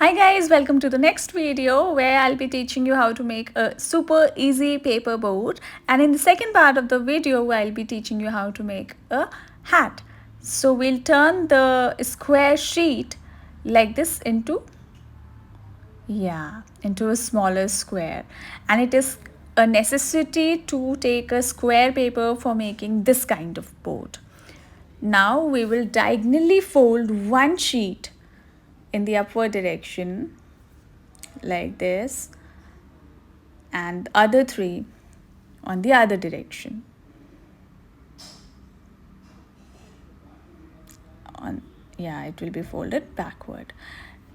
Hi guys, welcome to the next video where I'll be teaching you how to make a super easy paper boat, and in the second part of the video I'll be teaching you how to make a hat. So we'll turn the square sheet like this into a smaller square, and it is a necessity to take a square paper for making this kind of boat. Now we will diagonally fold one sheet in the upward direction like this, and the other three on the other direction. It will be folded backward.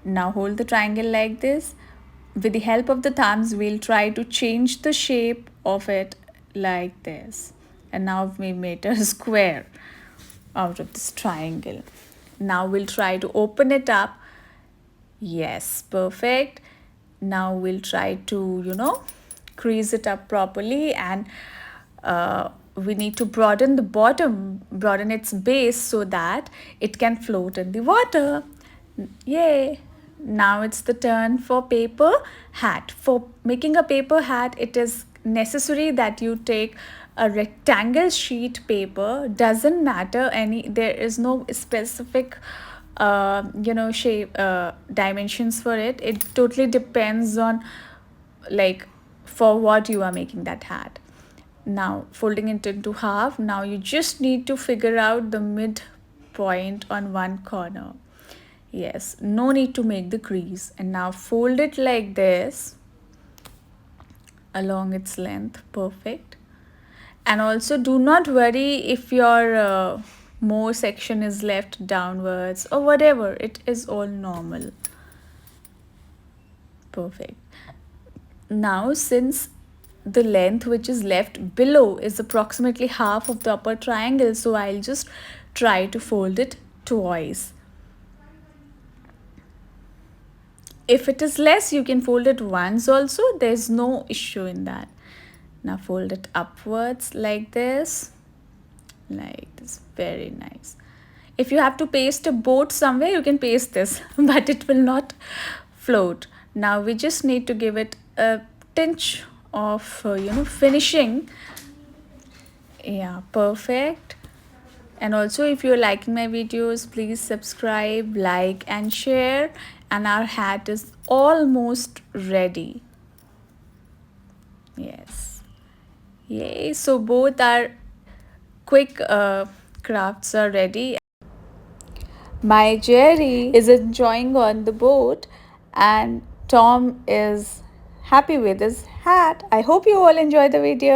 Now hold the triangle like this. With the help of the thumbs, we'll try to change the shape of it like this. And now we made a square out of this triangle. Now we'll try to open it up. Yes, perfect. Now we'll try to crease it up properly, and we need to broaden the bottom, broaden its base so that it can float in the water. Yay! Now it's the turn for paper hat. For making a paper hat, it is necessary that you take a rectangle sheet paper. Doesn't matter there is no specific shape dimensions for it. It totally depends on for what you are making that hat. Now folding it into half, now you just need to figure out the mid point on one corner. Yes, no need to make the crease. And now fold it like this along its length. Perfect. And also do not worry if your more section is left downwards or whatever. It is all normal. Perfect. Now since the length which is left below is approximately half of the upper triangle, so I'll just try to fold it twice. If it is less, you can fold it once also. There's no issue in that. Now fold it upwards like this. Very nice. If you have to paste a boat somewhere, you can paste this, but it will not float. Now we just need to give it a tinge of finishing. Yeah, perfect. And also, if you're liking my videos, please subscribe, like and share. And our hat is almost ready. Yes. Yay. So both our quick crafts are ready. My Jerry is enjoying on the boat, and Tom is happy with his hat. I hope you all enjoy the video.